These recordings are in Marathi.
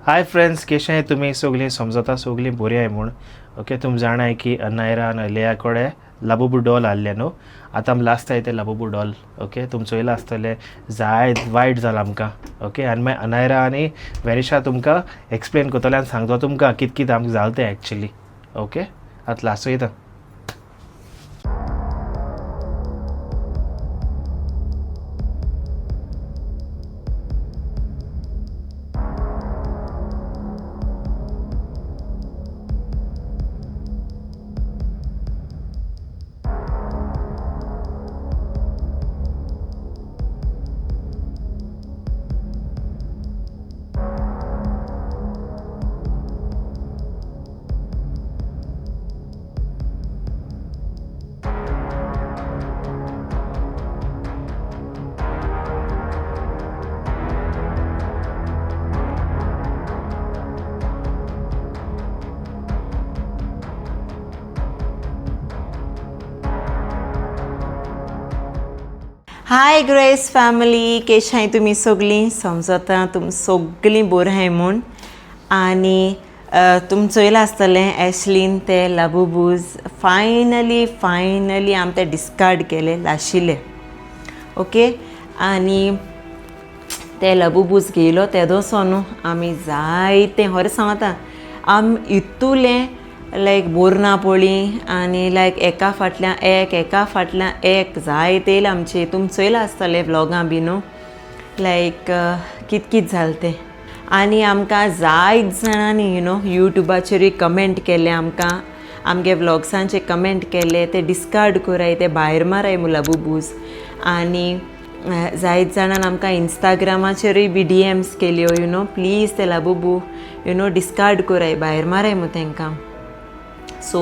हाय फ्रेंड्स, केशे आहे तुम्ही सगळीं समजता सगळीं बरी आहे म्हूण. ओके, तुम जाणाय की नायरा आनी अलिया कडेन लाबूबू डॉल आसले न्हू. आतां आमी लास्ट ते लाबूबू डॉल. ओके, तुम चोयला आसतले जाय वायट जाला आमकां. ओके, आनी मागीर अनायरा आनी वेरिशा तुमकां एक्सप्लेन करतले आनी सांगता तुमकां कित कित आमकां जालें तें एक्चुली. ओके, आतां लास्ट वयता. हाय ग्रेस फॅमिली, केश हाय तुमी सगळीं समजता तुम सगळीं बरी हाय म्हूण. आनी तुम चोयलां आसतलें एशलीन ते लाबूबूज फायनली आमी ते डिस्कार्ड केले लाशिल्ले. ओके, आनी ते लाबूबूज घेयलो तेदोसो न्हू आमी जायते खरें सांगता आमी इतुलें लायक बोरना पळी आनी लायक एका फाटल्यान एक जायते येयले आमचे. तुम चोयलां आसतलें व्लॉगां बी न्हू लायक कित जालें तें. आनी आमकां जायत जाणांनी युट्यूबाचेरूय कमेंट केले, आमकां आमगे व्लॉग्सांचे कमेंट केले ते डिस्कार्ड कोराय, ते भायर माराय मुला बुबूज. आनी जायत जाणांन आमकां इंस्टाग्रामाचेरूय बी DMs केल्यो प्लीज ते लाबूबू डिस्कार्ड कोराय, भायर माराय मू तेंकां. सो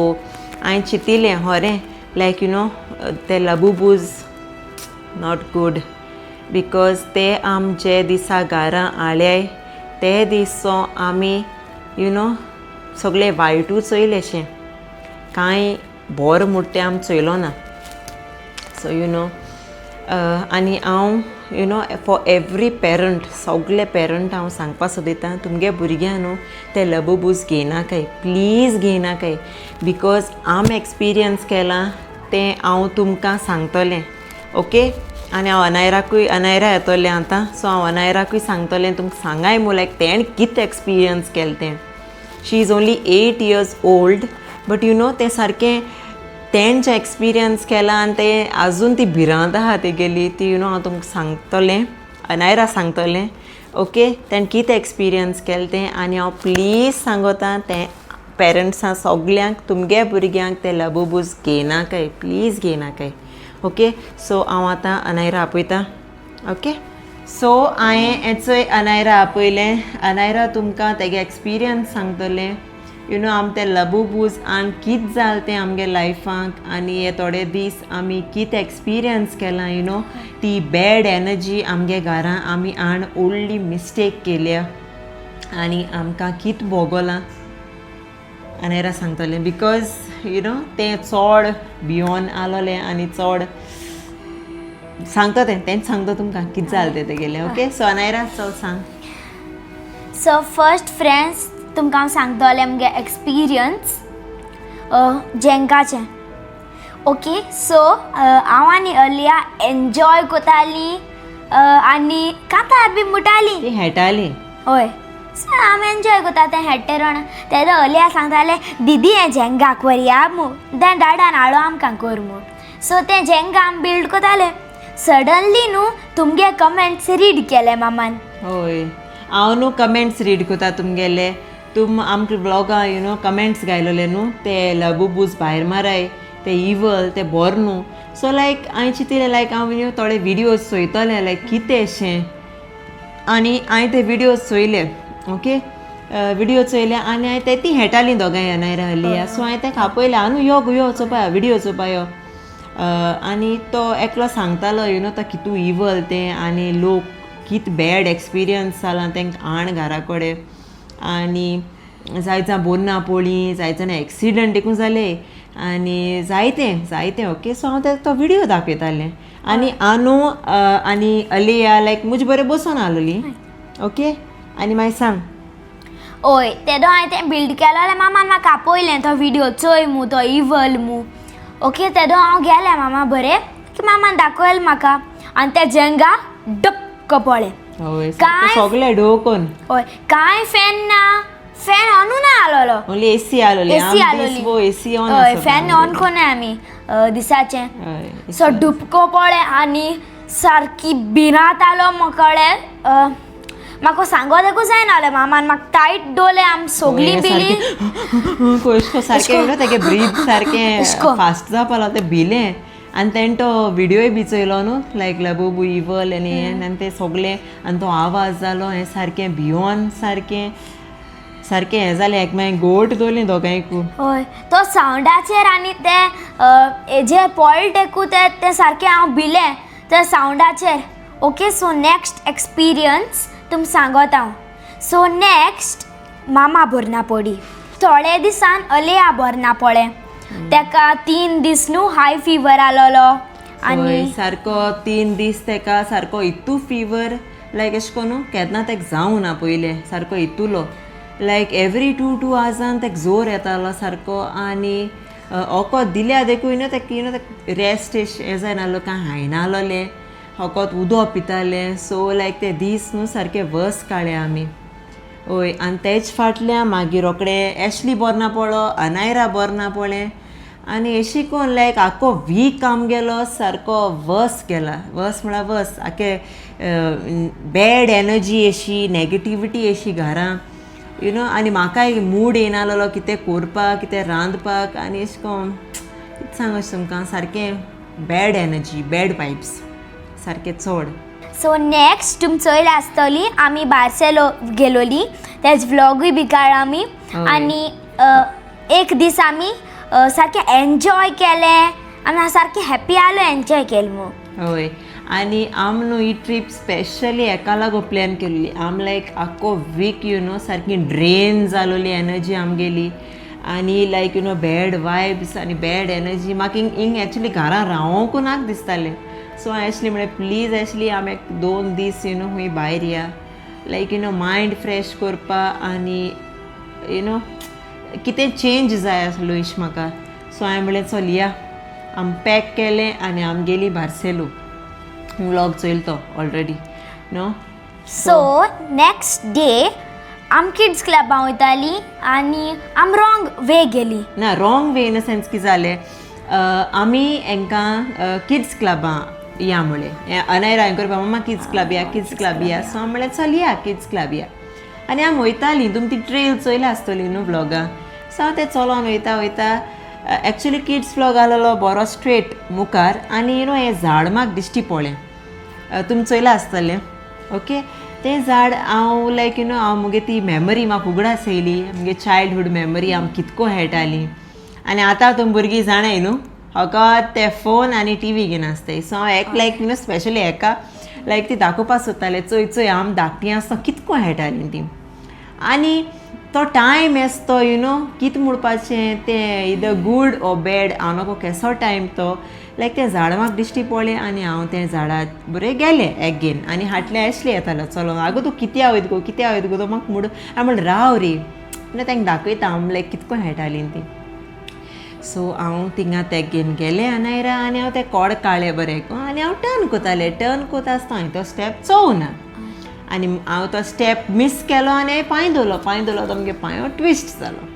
हांवें चिंतिल्लें होरें लायक ते लाबूबूज नॉट गूड बिकॉज ते आम जे दिसा घरा हाडल्याय ते दिसो आमी सगळे वायटूच चोयलेशें, कांय बोर म्हुट तें आमी चोयलो ना. सो आनी हांव फॉर एवरी पेरंट, सगळे पेरंट हांव सांगपा सोदितां तुमगे भुरग्यां न्हू ते लाबूबूज घेयनाकाय, प्लीज घेयनाकाय. बिकॉज हांव एक्सपिरियन्स केलां तें हांव तुमकां सांगतलें. ओके, आनी हांव अनायरा येतोलें आतां, सो हांव अनायराकूय सांगतलें तुमकां सांगाय मू लायक तेणें कितें एक्सपिरियन्स केलें तें. She is only 8 years old but तें सारकें तेणें जें एक्सपिरियन्स केलां आनी तें आजून ती भिरांत आहा तेगेली ती हांव तुमकां सांगतलें, अनायरा सांगतलें. ओके, तेणें कितें एक्सपिरियन्स केलें तें. आनी हांव प्लीज सांगोता तें पेरंट्सां सगल्यांक तुमगे भुरग्यांक ते लाबूबूज घेयनाकाय, प्लीज घेयनाकाय. ओके, सो हांव आतां अनायरा आपयतां. ओके, सो हांवें हेचोय अनायरा आपयलें. अनायरा तुमकां तेगे एक्सपिरियन्स सांगतलें आमी ते लाबूबूज आनी कित जालें तें आमगे लायफांक. आनी हे थोडे दीस आमी कितें एक्सपिरियन्स केलां ती बॅड एनर्जी आमगे घरां आमी व्हडली मिस्टेक केल्या आनी आमकां कित भोगोलां अनायरा सांगतलें. बिकॉज तें चोड भियोन आलोलें आनी चोड सांगता तेंच सांगता तुमकां कित जालें तें तेगेलें. ओके, सो अनायरा चल सांग. सो फर्स्ट फ्रेंड्स तुमकां हांव सांगतलें आमगे एक्सपिरियन्स जेंकाचें. ओके, सो हांव आनी अलिया एन्जॉय कोतालीं आनी कांतार बी मुटालीं, ती हेटाली. हय. सो आमी एन्जॉय कोता तें हेट्टे रावण. तेदो अलिया सांगतालें दीदी हें जेंगाक व्हरया मू, देन डाडान हाडो आमकां कर म्हूण. सो तें जेंगा आमी बिल्ड कोतालें. सडनली न्हू तुमगे कमेंट्स रीड केले मामान. हय, हांव न्हू कमेंट्स रीड कोता तुमगेले. तुम आमकां ब्लॉगां कमेंट्स घायलोले न्हू ते लाबूबूज भायर माराय, ते इवल, ते बोर न्हू. सो लायक हांवें चिंतिल्लें लायक हांव थोडे विडियोज चोयतलें लायक कितें अशें. आनी हांवें ते विडियोज चोयले. ओके, विडियो चोयले आनी हांवें ते ती हेटालीं दोगांय अनायरा अलिया. सो हांवें तेका आपयलें आनू यो चोपा विडियो चोपा यो. आनी तो एकलो सांगतालो तो कितू इवल तें आनी लोक कित बॅड एक्सपिरियन्स जालां तेंकां घरा कडेन. आनी जायत बोरना पळी, जायत जाणां एक्सिडंट देखून जाले आनी जायते. ओके, सो हांव तो विडियो दाखयतालें आनी आनू आनी अलिया लायक मुजे बरें बसून आसलोली. ओके, आनी मागीर सांग. ओय तेदो हांवें तें बिल्ड केलो जाल्यार मामान म्हाका आपयलें तो विडियो चोय मू तो इवल मू ओके तेदो हांव गेलें मामा बरें की मामान दाखयलें म्हाका आनी तें जेंगा डक्क पळें हय काय? सगळे ढोकून ओय कांय फॅन ना फॅन ऑनू ना आलोलो ओन्ली एसी आलोली एसी आलोली एसी ऑन हय फॅन ऑन कोन्नाय आमी दिसाचें सो डुबको पळें आनी सारकी भिरांत आलो म्हाका म्हाका सांगो देखूच जायना जालें मामान म्हाका टायट डोले आम सोगलीं बिली सारकें तेगे ब्रीथ सारकें एशको. फास्ट जावपा लागलो तें भिलें आनी तेणें तो विडियोय बी चोयलो न्हू लायक लबूबू इवल आनी हें आनी तें सगलें आनी तो आवाज जालो हें सारकें भियोन सारकें हें जालें एकमेकांक गोट दवरलीं दोगांयकू हय तो सावंडाचेर आनी ते जे पॉल्ट देखू ते सारकें हांव भिलें त्या सावंडाचेर ओके सो नेक्स्ट एक्सपिरियन्स तुम सांगोत हांव सो नेक्स्ट मामा भरना पडी थोडे दिसान अलेया भरना पळें तेका 3 दीस न्हू हाय फिवर आलोलो आनी सारको 3 दीस तेका सारको इतू फिवर लायक एशें कोन्न केन्ना तेका जावं ना पयलें सारको इतुलो लायक एवरी 2 आवर्सान तेका जोर येतालो सारको आनी ओको दिल्या देखून तेका रेस्ट हें जायनालो कांय हायनालोलें होकोत उदो पितालें सो लायक ते दीस न्हू सारके वर्स काडले आमी ओय आनी तेच फाटल्यान मागीर रोकडे एशली बरना पडलो अनायरा बरना पडलें आनी अशी कोन्न लायक आख्खो वीक काम गेलो सारको वर्स गेला वर्स म्हळ्यार वर्स आख्खे बॅड एनर्जी अशी नॅगेटिविटी अशी घरां यू नो आनी म्हाकाय मूड येयनालो कितें कोरपाक कितें रांदपाक आनी अशें कोन्न कितें सांगू तुमकां सारकें बॅड एनर्जी बॅड वायब्स सारकें चड सो नेक्स्ट तुम चोयला आसतली आमी बार्सेलो गेलोली तेच व्लॉगूय बी काड आमी आनी एक दीस आमी सारकें एन्जॉय केलें आमी सारकें हॅप्पी आलो एन्जॉय केलें मू हय आनी आम न्हू ही ट्रीप स्पेशली हेका लागो प्लॅन केल्ली आम लायक आख्खो वीक यू नो सारकी ड्रेन जालोली एनर्जी आमगेली आनी like you know bad vibes आनी बॅड एनर्जी म्हाका हिंग एक्चुली घरा रावोंकू नाक दिसतालें सो हांवें एशली म्हळ्यार प्लीज एशली आमी 2 दीस यू नो हूंय भायर या like you know mind fresh करपा आनी यू नो कितें चेंज जाय आसलो इश म्हाका सो हांवें म्हळें चल या आम पॅक केलें आनी आम गेली बार्सेलो व्लॉग चोयल तो already know so next day आम किड्स क्लबां वयतालीं आनी आम रॉंग वे गेलीं ना wrong way in a sense कितें जालें आमी हांकां किड्स क्लबां या म्हळें अनायरा हांवें करपा मम्मा किड्स क्लब या सो हांव म्हळें चल या किड्स क्लब या आनी हांव वयतालीं तुमी ती ट्रेल चोयला आसतली न्हू व्लॉगां सो हांव तें चलोन वयता एक्चुली किड्स व्लॉग आसलेलो बरो स्ट्रेट मुखार आनी यू नो हें झाड म्हाका दिश्टी पडलें तुमी चोयला आसतलें ओके तें झाड हांव लायक यू नो हांव मुगे ती मेमरी म्हाका उगडास येयली मुगे चायल्डहूड मेमरी आम कितको खेळटालीं आनी आतां तुमी भुरगीं जाणाय न्हू फकत ते फोन आनी टी व्ही घेवन आसताय सो हांव एक लायक यू नो स्पेशली हेका लायक ती दाखोवपा सोदतालें चोय आम धाकटीं आसता कितको खेळटालीं तीं आनी तो टायम एस तो यू नो कितें म्हणपाचें तें इदर गूड ओ बॅड हांव नको केसो टायम तो लायक तें झाड म्हाका दिश्टी पडलें आनी हांव तें झाडांत बरें गेलें एगेन आनी हाटलें एशलें येतालो चलो आगो तूं कितें वयत गो तो म्हाका म्हणून हांव म्हणलें राव रे म्हणून तांकां दाखयता हांव लायक कितको खेळटालीं तीं सो हांव थिंगा तेगेन गेलें अनायरा आनी हांव तें कोड काळें बरें आनी हांव टर्न कोता आसता हांवें तो स्टेप चोवना आनी हांव तो स्टेप मिस केलो आनी हांवें पांय दवरलो तो म्हगे पांयो ट्विस्ट जालो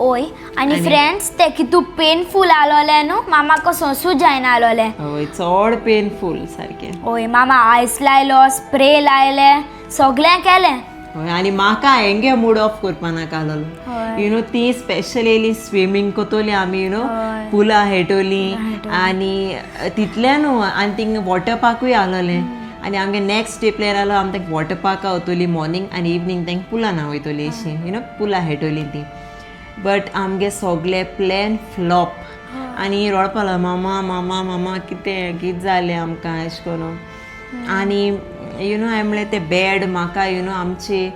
ओय आनी फ्रेंड्स ते कितू पेनफूल आलोलें न्हू मामाको सोंसू जायना आलोलें हय चड पेनफूल सारकें ओय मामा आयस लायलो स्प्रे लायलें सगलें केलें हय आनी म्हाका हेंगे मूड ऑफ करपा नाका आसलोलो यू नो ती स्पेशल येयली स्विमींग कोतोली आमी यू नो पुला हेटोलीं आनी तितलें न्हू आनी थिंग वॉटर पार्कूय आसलोलें आनी आमगे नेक्स्ट डे प्लॅन आसलो आमी तांकां वॉटर पार्का वतली मॉर्निंग आनी इवनींग तांकां पुलाना वयतली अशी यू नो पुला हेटोली ती बट आमगे सगळे प्लॅन फ्लॉप आनी रडपा लागलो मामा कितें जालें आमकां अशें करून आनी यू नो हांवें म्हळें तें बॅड म्हाका यू नो आमचे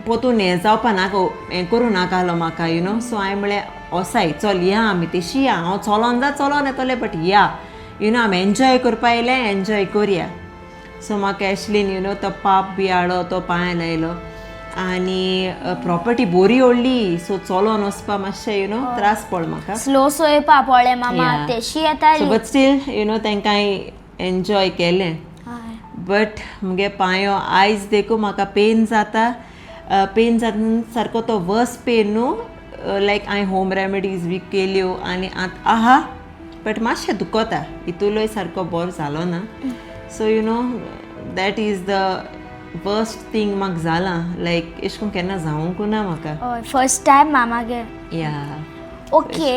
पोतून हें जावपा नाका हें करूं नाका आसलो म्हाका यू नो सो हांवें म्हळें ओसाय चल या आमी तेशी या हांव चलोन येतलें बट या यू नो आमी एन्जॉय करपा येयलें एन्जॉय करया सो म्हाका एशलीन यू नो तो पाप बी हाडलो तो पांय लायलो आनी प्रॉपर्टी बरी व्हडली सो चलोन वचपा मातशें त्रास पड म्हाका स्लो सोयपा पडलें मामा Yeah. तेशी येताली बट स्टील तांकां एन्जॉय केलें बट मुगे पांयो आयज देखून म्हाका पेन जाता सारको तो वर्स पेन न्हू लायक हांवें होम रेमेडीज बी केल्यो आनी आतां आहा बट मातशें दुखोता हितूलोय सारको बरो जालो ना so that is the worst thing म्हाका जाला लायक एश कोन्न केन्ना जावंक ना म्हाका हय फर्स्ट टायम मामागे या ओके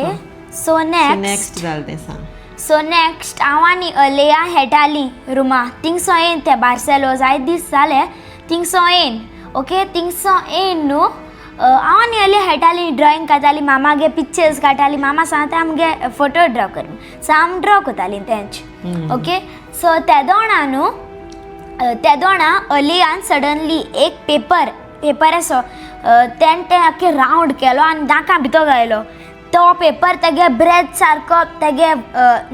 सो नेक्स्ट जालें तें सांग सो नेक्स्ट हांव आनी अलेया हेटाली रुमा थिंगसो येन ते बार्सेलो जायत दीस जाले थिंगसो येन ओके थिंगसो येन न्हू हांव आनी अले हेटाली ड्रॉइंग काडटाली मामागे पिक्चर्स काडटाली मामा सांगता आमगे फोटो ड्रॉ कर सो हांव ड्रॉ कोताली तेंच ओके सो ते दोणा न्हू ते दोणा अलियान सडनली एक पेपर असो तें आख्खे रावंड केलो आनी नाका भितर गायलो तो पेपर तेगे ब्रेथ सारको तेगे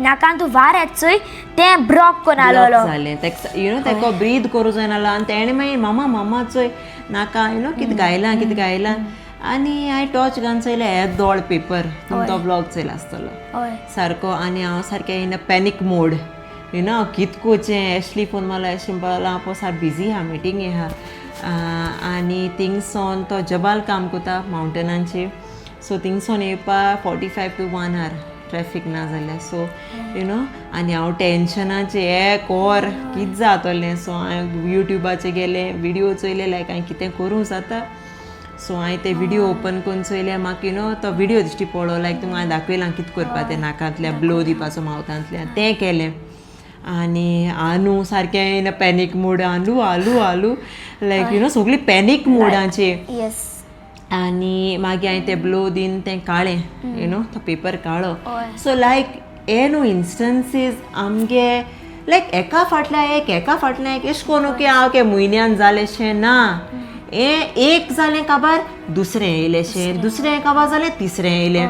नाकान तूं वार येत चोय तें ब्लॉक कोन्न आलोलो जालें तेका ब्रीद करूं जायनालो आनी तेणें मागीर मामा चोय नाका कितें गायलां आनी हांवें टॉर्च घालून चोयलें हें दोळ पेपर तो ब्लॉग चोयलो आसतलो सारको आनी हांव सारकें इन अ पॅनीक मोड कितकोचें एशली फोन मारलो एशली म्हणपाक लागलो हांव सार बिजी आहा मिटींग आहा आनी थिंगसोन तो जबाल काम कोता मावंटनाचेर सो थिंगसोन येवपा 45 to 1 hour ट्रॅफीक ना जाल्यार सो आनी हांव टेंशनाचें हें कोर कितें जातोलें सो हांवें युट्यूबाचेर गेलें विडियो चोयले लायक हांवें कितें करूं जाता सो हांवें ते विडियो ओपन करून चोयले म्हाका तो विडियो दिश्टी पडलो लायक तुमकां हांवें दाखयलां कितें करपा तें नाकांतल्यान ब्लो दिवपाचो मावथांतल्यान तें केलें आनी आनू सारकें इन पॅनीक मोड आलू लायक सगळीं पॅनीक मोडाचेर येस आनी मागीर हांवें तें ब्लो दिन तें काळें तो पेपर काळो सो लायक हे न्हू इन्स्टन्सीस आमगे लायक एका फाटल्यान एक एश कोन्नू की हांव के म्हयन्यान जालेशें ना हें एक जालें काबार दुसरें येयलेशें दुसरें काबार जालें तिसरें येयलें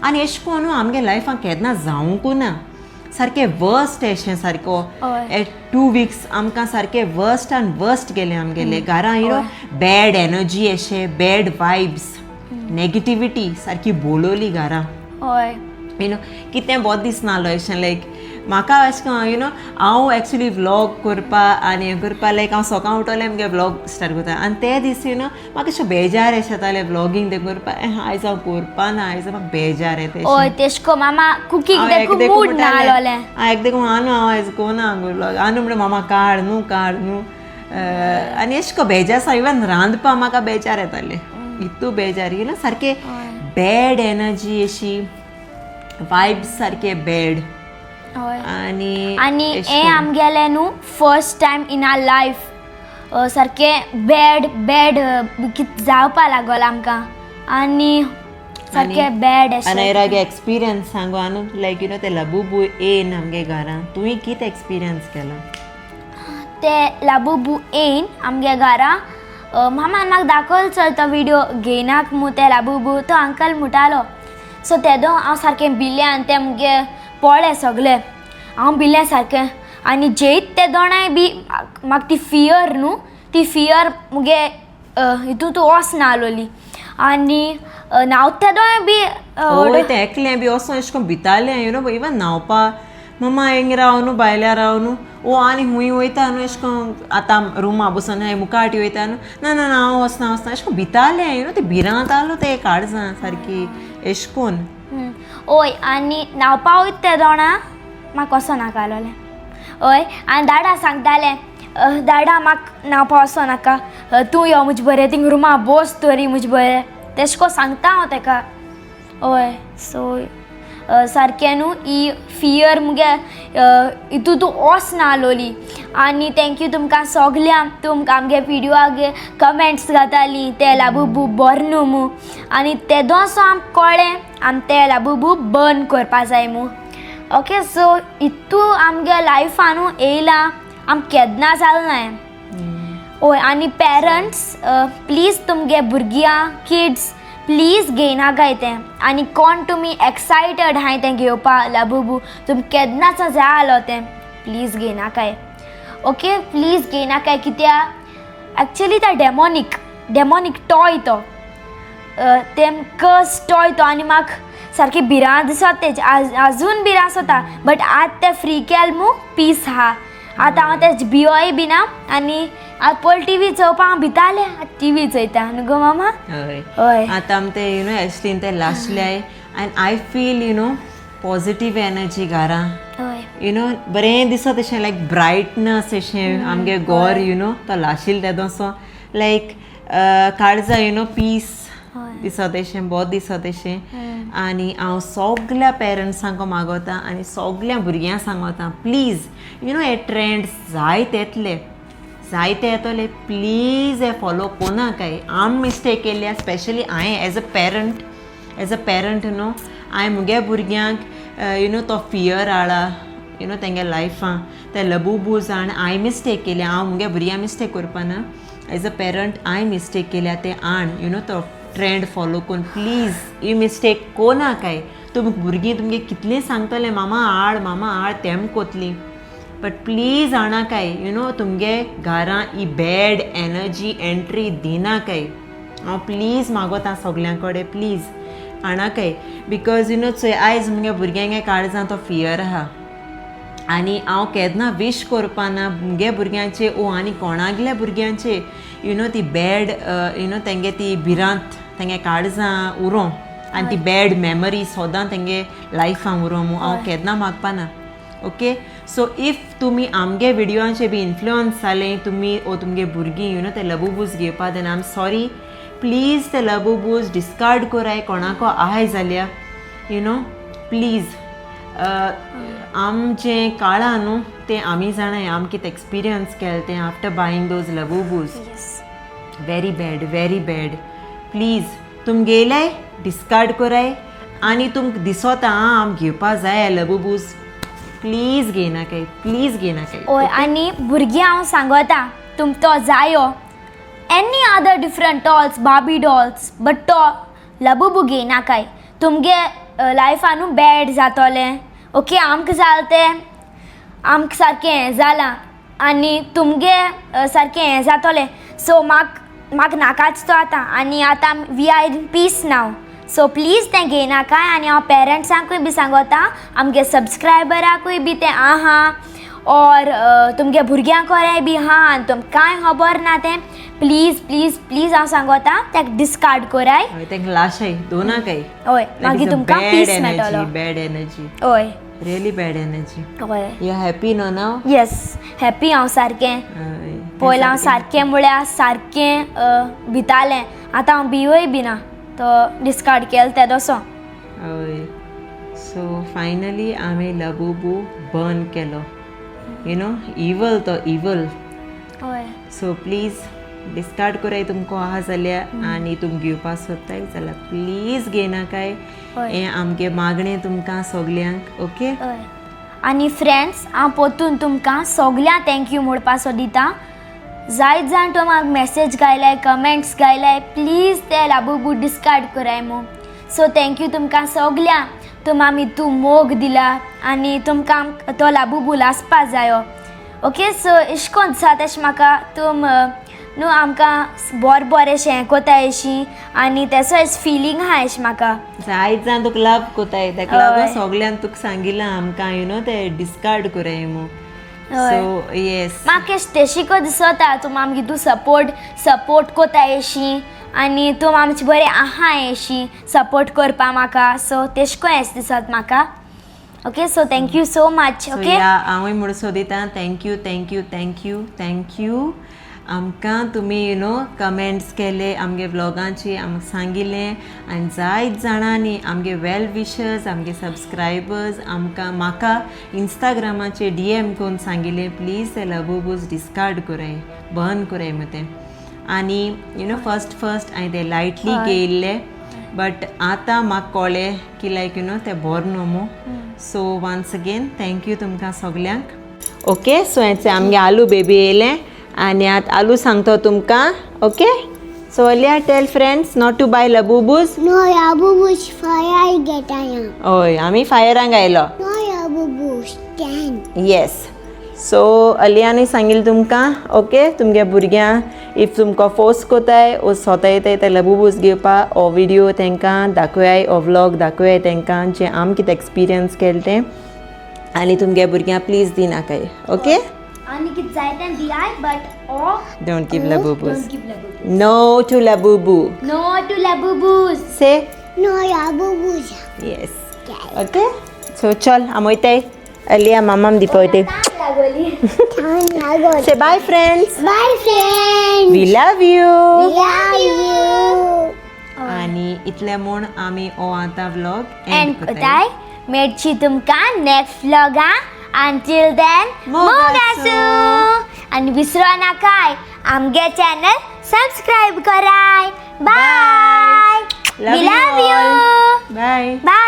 आनी एश कोन्नू आमगे लायफान केन्ना जावंकू ना सारकें वर्स्ट एशें सारको 2 weeks आमकां सारकें वर्स्ट गेलें आमगेलें घरा बॅड एनर्जी एशें बॅड वायब्स नेगेटिविटी सारकी बोलोली घरा हय कितें बोत दिसनालो एशें लायक म्हाका अशें करून हांव एक्चुली व्लॉग करपा आनी हें करपा लायक हांव सकाळ उठोलें मुगे व्लॉग स्टार्ट करता आनी ते दीस म्हाका अशें बेजार एशें जातालें व्लॉगींग तें करपा आयज हांव करपा ना आयज म्हाका बेजार येता हय तेशको मामा कुकींग देखून मूड ना आलोलें हांव एक देखून हांव आयज कोना व्लॉग म्हणटा मामा काड न्हू आनी एशें को बेजार सा इवन रांदपा म्हाका बेजार येतालें इतू बेजार सारकें बॅड एनर्जी अशी वायब्स सारके बॅड आनी हें आमगेलें न्हू first time in R life सारकें बॅड कितें जावपा लागोल आमकां आनी सारकें बॅड अशें आनी रागे एक्सपिरियन्स सांगू आनी लायक ते लबूबू येन आमगे घरान तुवें कितें एक्सपिरियन्स केलो ते लाबूबू येन आमगे घरा मामान म्हाका दाखयल चल तो विडियो घेयनाक मू ते लाबूबू तो अंकल म्हणटालो सो तेदो हांव सारकें भिलें आनी ते मुगे पळ्ळें सगलें हांव भिलें सारकें आनी जेयत ते दोणाय बी म्हाका ती फियर न्हू ती फियर मुगे हितू तूं वचना आलोली आनी न्हांवता दोळ्या बी तें एकलें बी वोसोन एशें कोन्न भितालें इवन न्हांवपा मम्मा हिंग राव न्हू भायल्यार राव न्हू ओ आनी हूंय वयता न्हू एशें कोन्न आतां रुमा बसून मुखाटी वयता न्हू ना हांव वचना एशें कोन्न भितालें तें भिरांतालो तें काळजां सारकी एशें कोन्न ओय आनी न्हांवपा वयता ते दोणा म्हाका वचो नाका आलोलें हय आनी दाडा सांगतालें दाडा म्हाका न्हांवपा वचो नाका तूं यो मुजे बरें थिंग रुमा बोस तरी मुजे बरें तेशें को सांगता हांव तेका हय सो सारकें न्हू ही फियर मुगे हितू तूं वचना आलोली आनी थँक्यू तुमकां सगल्यांक तुमकां आमगे विडियोआगे कमेंट्स घातालीं ते लाबूबू बरें न्हू मू आनी तेदो सो आमकां कळ्ळें आमी ते लाबूबू बंद करपा जाय मू ओके सो हितू आमगे लायफानू येयलां आम केन्ना जालनाय ओय आनी पेरंट्स प्लीज तुमगे भुरग्यां किड्स प्लीज घेयनाकाय तें आनी कोण तुमी एक्सायटेड हाय तें घेवपा लाबूबू तुमी केन्नाच जाय आलो तें प्लीज घेयनाकाय ओके प्लीज घेयनाकाय कित्याक एक्चुली तें डेमोनीक डेमोनीक टॉय तो तेम कस टॉय तो आनी म्हाका सारकी भिरांत दिसता तेज आजून भिरांत जाता बट आज ते फ्री केल मू पीस आहा आतां हांव तेज भियोय बी ना आनी आतां पयलीं टी व्ही चोवपाक हांव भितालें आतां टी व्ही चोयता न्हू गो मामा हय हय आतां आम ते एशलीन ते लासले and I feel positive energy घरा हय बरें दिसता तशें लायक ब्रायटनस अशें आमगे गोर तो लाशिल तेदोसो लायक काळजा पीस दिसता तशें बोत दिसता तशें आनी हांव सगल्या पेरंट्सांक मागोता आनी सगल्या भुरग्यांक सांगोता प्लीज हे ट्रेंड्स जायत येतले प्लीज हे फॉलो कोनाकाय आम मिस्टेक केल्या स्पेशली हांवें एज अ पेरंट हांवें मुगे भुरग्यांक तो फियर हाडा तेंगे लायफान ते लबूबूज हांवें मिस्टेक केल्या हांव मुगे भुरग्यांक मिस्टेक करपाना एज अ पेरंट हांवें मिस्टेक केल्या ते तो ट्रेंड फॉलो करून प्लीज ही मिस्टेक कोनाकाय भुरगीं तुमगे कितलें सांगतले मामा हाड तेम कोतली बट प्लीज हाणाकाय तुमगे घरां ही बॅड एनर्जी एंट्री दिनाकाय हांव प्लीज मागोता सगल्यां कडेन प्लीज हाणाकाय बिकॉज चोय आयज मुगे भुरग्यांगे काळजां तो फियर आहा आनी हांव केन्ना विश करपाना मुगे भुरग्यांचे आनी कोणागल्या भुरग्यांचे ती बॅड तेंगे ती भिरांत तेंगे काळजां उरो आनी ती बॅड मेमरी सोदां तेंगे लायफान उरो हांव केन्ना मागपाना ओके सो इफ तुमी आमगे विडियोचे बी इन्फ्लुअन्स जाले तुमी तुमगे भुरगीं ते लबूबूज घेवपा then I am sorry please ते लबूबूज डिस्कार्ड कोराय कोणाको आहाय जाल्यार प्लीज आमचे काळा न्हू ते आमी जाणाय आम कितें एक्सपिरियन्स केलें तें after buying those Labubus very bad please तुम गेले डिस्कार्ड कोराय आनी तुमकां दिसोता आम घेवपा जाय लबूबूज प्लीज घेनाकाय हय आनी भुरगीं हांव सांगता तुम तो जायो एनी अदर डिफरंट टॉल्स बाबी डॉल्स बट तो लबूबू घेनाकाय तुमगे लायफानू बॅड जातोलें ओके आमकां जालें तें आमकां सारकें हें जालां आनी तुमगे सारकें हें जातोलें सो म्हाका नाकाच तो आतां आनी आतां we are in peace now so please तें घेयनाकाय आनी हांव पेरंट्सांकूय बी सांगता आमगे सबस्क्रायबराकूय बी तें आहा और तुमगे भुरग्यांक कोराय बी आहा आनी तुमकां कांय खबर ना तें प्लीज हांव सांगता तेका डिस्कार्ड कोराय तेंका लाशाय दोनाकाय हय मागीर तुमकां पीस मेळटलो बॅड एनर्जी हय रियली बॅड एनर्जी हय you happy no now yes happy हांव सारकें पयलीं हांव सारकें म्हळ्यार सारकें भितालें आतां हांव भियोय बी ना तो डिस्कार्ड केलो ते दसो हय सो फायनली हांवें लबूबू बर्न केलो इवल तो इवल हय सो प्लीज डिस्कार्ड कोराय तुमको आहा जाल्यार आनी तुम घेवपा सोदताय जाल्यार प्लीज घेनाकाय हें आमगे मागणें तुमकां सगल्यांक ओके हय आनी फ्रेंड्स हांव पोतून तुमकां सगल्यांक थँक्यू म्हणपा सोदिता जायत जाण तो म्हाका मेसेज घायलाय कमेंट्स घायलाय प्लीज ते लाबूबू डिस्कार्ड कोराय म्हूण सो थँक्यू तुमकां सगल्यांक आमी तूं मोग दिला आनी तुमकां तो लाबूबू लासपा जायो ओके सो इश कोन्न दिसता तेश म्हाका तुम न्हू आमकां बरेंशें हें कोताय अशी आनी तेसो एश फिलींग आहा एश म्हाका जायत जाण तुका लव कोताय तेका लागून सगल्यांक तुका सांगिल्लां आमकां ते डिस्कार्ड कोराय म्हूण सो येस म्हाका एश तेशिको दिसता तुम आमगे तूं सपोर्ट कोताय अशी आनी तूं आमचे बरें आहा अशी सपोर्ट करपा म्हाका सो तेशको एश दिसत म्हाका okay so thank you so much okay हांवूय म्हूण सोदिता थँक्यू आमकां तुमी कमेंट्स केले आमगे व्लॉगांची आमकां सांगिल्लें आनी जायत जाणांनी आमगे वेल विशर्स आमगे सबस्क्रायबर्स म्हाका इंस्टाग्रामाचेर DM करून सांगिल्लें प्लीज ते लबूबूज डिस्कार्ड कोराय बर्न कोराय तें आनी फर्स्ट हांवें ते लायटली घेयल्ले बट आतां म्हाका कळ्ळें की लायक ते बरो न्हू मू सो वन्स अगेन थँक्यू तुमकां सगल्यांक ओके सो हेंचे आमगे आलू बेबी येयलें आनी आतां आलू सांगतो तुमकां okay so Alia tell friends not to buy Labubus No, Labubu's fire get I am. हय आमी फायरांक आयलो No, Labubu, stand. Yes so अलियानूय सांगिल्लें तुमकां ओके तुमगे भुरग्यांक इफ तुमकां फोर्स कोताय ओ स्वता येताय ते लबुबूज घेवपाक ओ व्हिडिओ तांकां दाखोयाय ओ व्लॉग दाखोयाय तांकां जे आम कितें एक्सपिरियन्स केलें तें आनी तुमगे भुरग्यां प्लीज दिनाकाय ओके आनी कितें जाय तें दियाय but oh don't give Labubus don't give Labubus no to Labubu no to Labubus say No, Labubu's. Yes okay so चल आम वयताय अलिया मामाम दिपयते लागोली say bye friends Bye, friends. We love you Love you. आनी इतले म्हूण आमी हो आतां व्लॉग एंड कोताय मेळची तुमकां नेक्स्ट व्लॉगा अंटील देन मोगासू आनी विसरो नाकाय आमगे चॅनल सबस्क्राईब कराय bye we love you bye bye